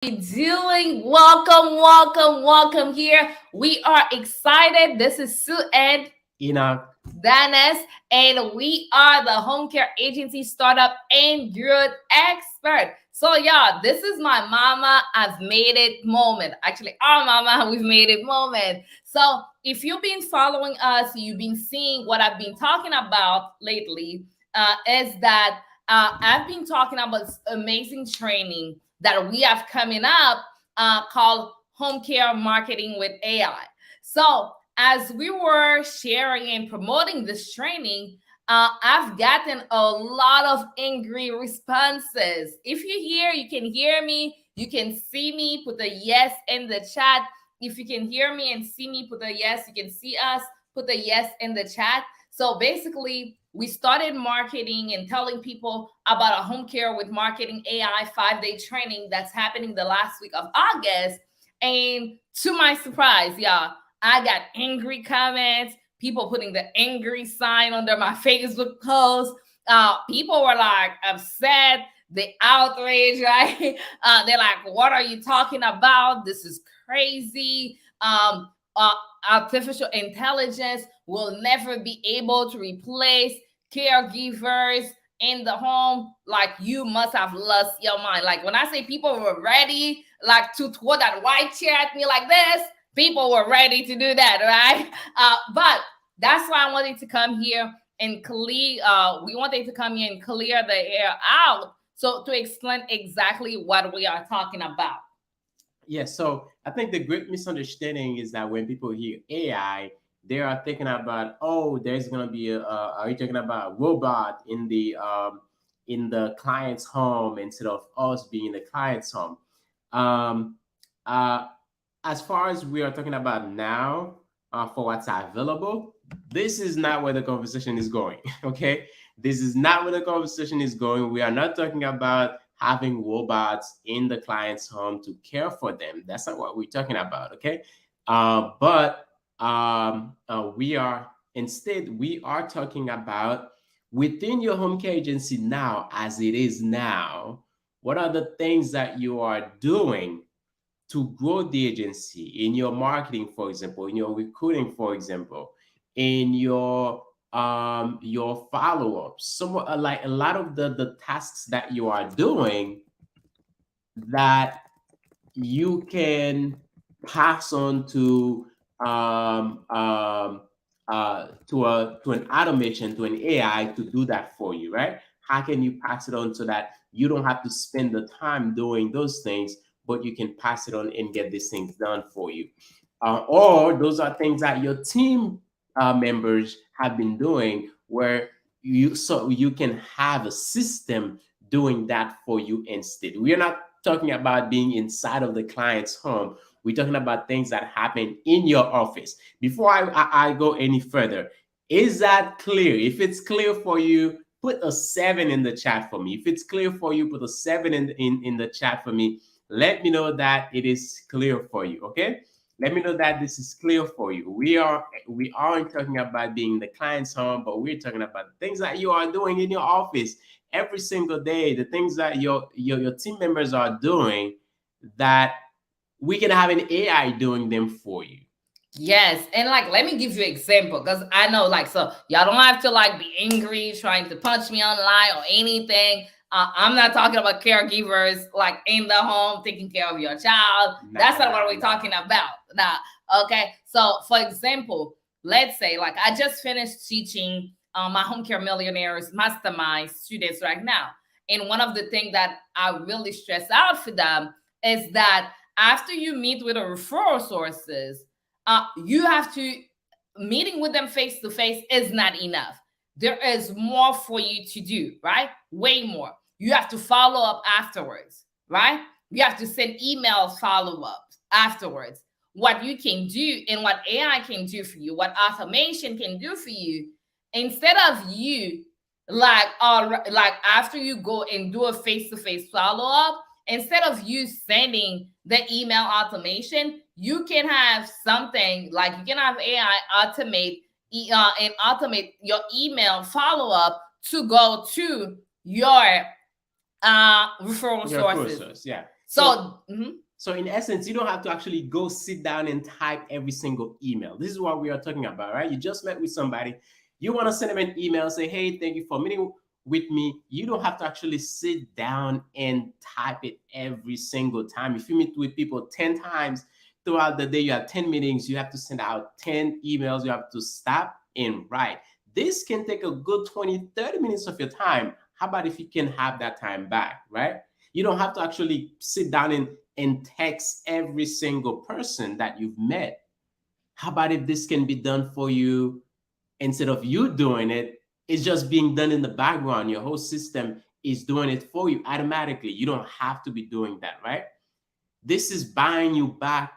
Doing? Welcome here. We are excited. This is Sue and Enoch. Dennis, and we are the home care agency startup and growth expert. So, y'all, this is my mama. I've made it moment. Actually, our mama, we've made it moment. So, if you've been following us, you've been seeing what I've been talking about lately. Is that I've been talking about this amazing training that we have coming up called Home Care Marketing with AI. So, as we were sharing and promoting this training, I've gotten a lot of angry responses. If you're here, you can hear me, you can see me, put a yes in the chat. If you can hear me and see me, put a yes. You can see us, put a yes in the chat. So basically, we started marketing and telling people about a home care with marketing AI 5-day training that's happening the last week of August. And to my surprise, y'all, I got angry comments, people putting the angry sign under my Facebook post. People were like upset, the outrage, right? They're like, what are you talking about? This is crazy. Artificial intelligence will never be able to replace caregivers in the home. Like, you must have lost your mind. Like, when I say people were ready, like, to throw that white chair at me like this, people were ready to do that, right? But that's why I wanted to come here and clear. We wanted to come here and clear the air out, so to explain exactly what we are talking about. Yes, so I think the great misunderstanding is that when people hear AI, they are thinking about, oh, there's gonna be are you talking about a robot in the client's home instead of us being in the client's home? Um, uh, as far as we are talking about now, for what's available, this is not where the conversation is going. Okay, this is not where the conversation is going. We are not talking about having robots in the client's home to care for them. That's not what we're talking about. Okay, but we are instead we are talking about within your home care agency now, as it is now. What are the things that you are doing to grow the agency in your marketing, for example, in your recruiting, for example, in your follow-ups, some like a lot of the tasks that you are doing that you can pass on to an automation, to an AI to do that for you, right? How can you pass it on so that you don't have to spend the time doing those things, but you can pass it on and get these things done for you? Or those are things that your team members have been doing, where you can have a system doing that for you instead. We are not talking about being inside of the client's home. We're talking about things that happen in your office. Before I go any further, is that clear? If it's clear for you, put a 7 in the chat for me. If it's clear for you, put a 7 in the chat for me. Let me know that it is clear for you. Okay. Let me know that this is clear for you. We aren't talking about being in the client's home, but we're talking about things that you are doing in your office every single day, the things that your team members are doing, that we can have an AI doing them for you. Yes, and like, let me give you an example, because I know, like, so y'all don't have to like be angry trying to punch me online or anything. I'm not talking about caregivers like in the home taking care of your child. That's not what we're talking about. Nah. Okay. So, for example, let's say like I just finished teaching my home care millionaires mastermind students right now, and one of the things that I really stress out for them is that after you meet with the referral sources, you have to, meeting with them face to face is not enough. There is more for you to do, right? Way more. You have to follow up afterwards, right? You have to send emails follow ups afterwards. What you can do and what AI can do for you, what automation can do for you, instead of you like after you go and do a face to face follow up, instead of you sending the email automation, you can have something like, you can have AI automate and automate your email follow up to go to your referral Your sources. resource, yeah. So So mhm. so in essence, you don't have to actually go sit down and type every single email. This is what we are talking about, right? You just met with somebody, you want to send them an email, say, hey, thank you for meeting with me. You don't have to actually sit down and type it every single time. If you meet with people 10 times throughout the day, you have 10 meetings, you have to send out 10 emails, you have to stop and write. This can take a good 20, 30 minutes of your time. How about if you can have that time back, right? You don't have to actually sit down and text every single person that you've met. How about if this can be done for you instead of you doing it? It's just being done in the background. Your whole system is doing it for you automatically. You don't have to be doing that, right? This is buying you back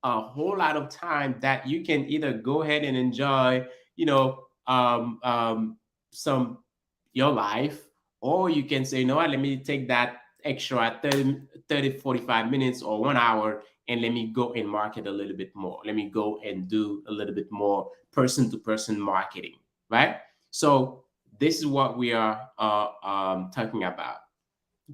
a whole lot of time that you can either go ahead and enjoy, you know, some your life, or you can say, you know what, let me take that extra 45 minutes or 1 hour and let me go and market a little bit more. Let me go and do a little bit more person to person marketing, right? So this is what we are talking about.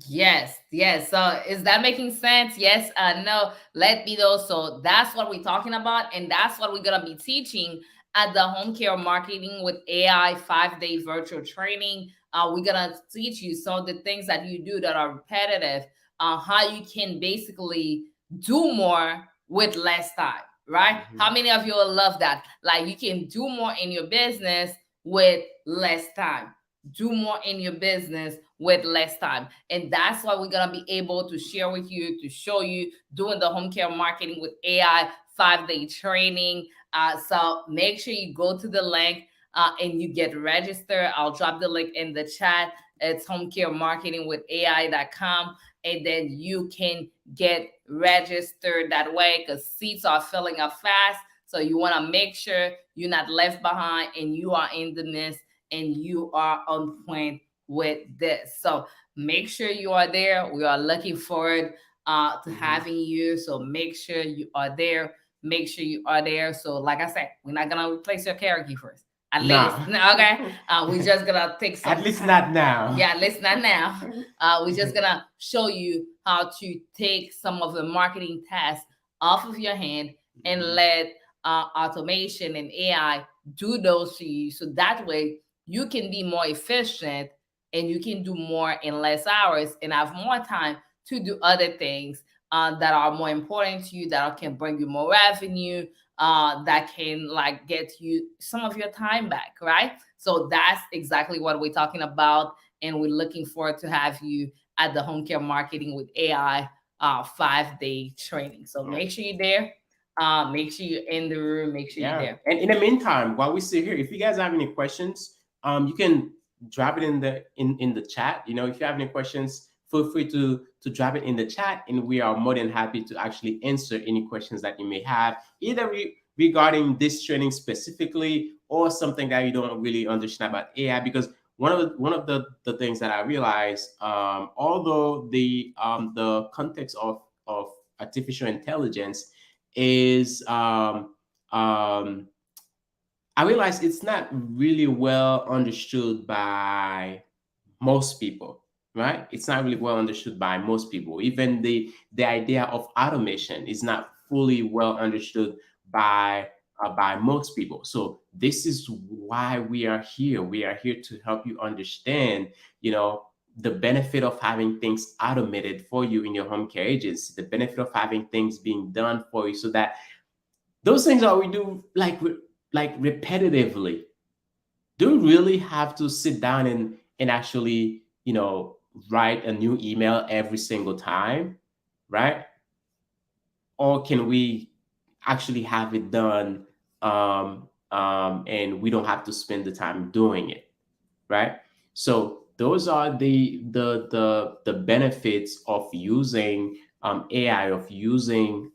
Yes, yes. So is that making sense? Yes, no. Let me know. So that's what we're talking about, and that's what we're gonna be teaching at the Home Care Marketing with AI 5 day virtual training. We're gonna teach you some of the things that you do that are repetitive, how you can basically do more with less time, right? How Mhm. many of you will love that? Like you can do more in your business with less time. Do more in your business with less time. And that's why we're going to be able to share with you, to show you doing the home care marketing with AI 5 day training. So make sure you go to the link and you get registered. I'll drop the link in the chat. It's homecaremarketingwithai.com. And then you can get registered that way because seats are filling up fast. So you want to make sure you're not left behind and you are in the midst and you are on point with this. So make sure you are there. We are looking forward to Mhm. having you. So make sure you are there. Make sure you are there. So, like I said, we're not gonna replace your caregivers. At least, No. no, okay. We're just gonna take At some least time. not now. Yeah, let's not now. We're just gonna show you how to take some of the marketing tasks off of your hand and Mhm. let automation and AI do those for you. So that way you can be more efficient and you can do more in less hours and have more time to do other things that are more important to you, that can bring you more revenue, that can like get you some of your time back, right? So that's exactly what we're talking about, and we're looking forward to have you at the Home Care Marketing with AI 5 day training. So Yeah. make sure you're there. Make sure you're in the room. Make sure you're Yeah. there. And in the meantime, while we sit here, if you guys have any questions, you can drop it in the chat. You know, if you have any questions, feel free to drop it in the chat, and we are more than happy to actually answer any questions that you may have, either regarding this training specifically or something that you don't really understand about AI. Because one of the things that I realized, although the context of artificial intelligence is um, I realize it's not really well understood by most people, right? It's not really well understood by most people. Even the idea of automation is not fully well understood by most people. So this is why we are here. We are here to help you understand, you know, the benefit of having things automated for you in your home care agency, the benefit of having things being done for you, so that those things that we do like repetitively, do we really have to sit down and actually, you know, write a new email every single time, right? Or can we actually have it done, and we don't have to spend the time doing it, right? So those are the benefits of using AI, of using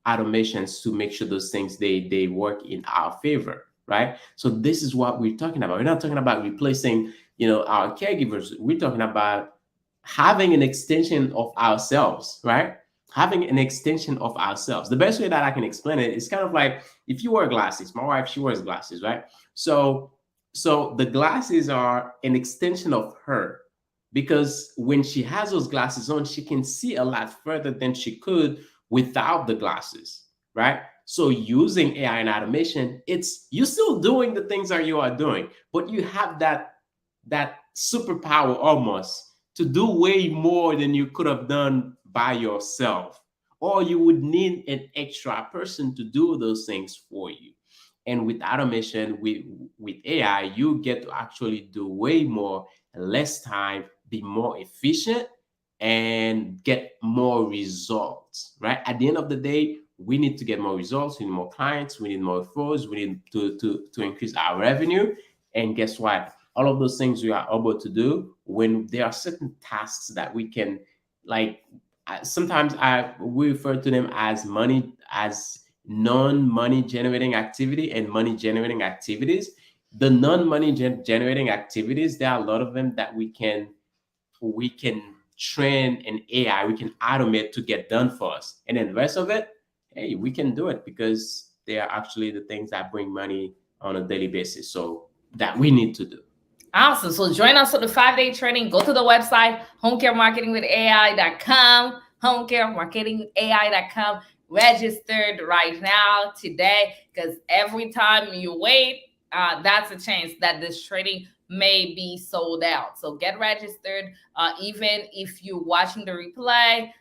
automations to make sure those things they work in our favor, right? So this is what we're talking about. We're not talking about replacing, you know, our caregivers. We're talking about having an extension of ourselves, right? Having an extension of ourselves. The best way that I can explain it is kind of like if you wear glasses. My wife, she wears glasses, right? So the glasses are an extension of her. because when she has those glasses on, she can see a lot further than she could without the glasses, right? So using AI and automation, it's you still doing the things that you are doing, but you have that superpower almost to do way more than you could have done by yourself, or you would need an extra person to do those things for you. And with automation, with AI, you get to actually do way more, less time, be more efficient, and get more results, right? At the end of the day, we need to get more results, we need more clients, we need more referrals, we need to increase our revenue. And guess what? All of those things we are able to do when there are certain tasks that we can, like, sometimes we refer to them as money, as non-money generating activity and money generating activities. The non-money generating activities, there are a lot of them that we can train an AI, we can automate to get done for us. And then the rest of it, hey, we can do it because they are actually the things that bring money on a daily basis. So that we need to do. Awesome. So join us for the 5-day training. Go to the website, homecaremarketingwithai.com, homecaremarketingwithai.com. Registered right now, today, because every time you wait, that's a chance that this training may be sold out. So get registered. Even if you're watching the replay,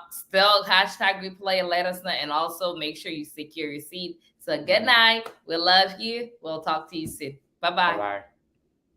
still hashtag replay and let us know. And also make sure you secure your seat. So good night. We love you. We'll talk to you soon. Bye Bye bye. bye.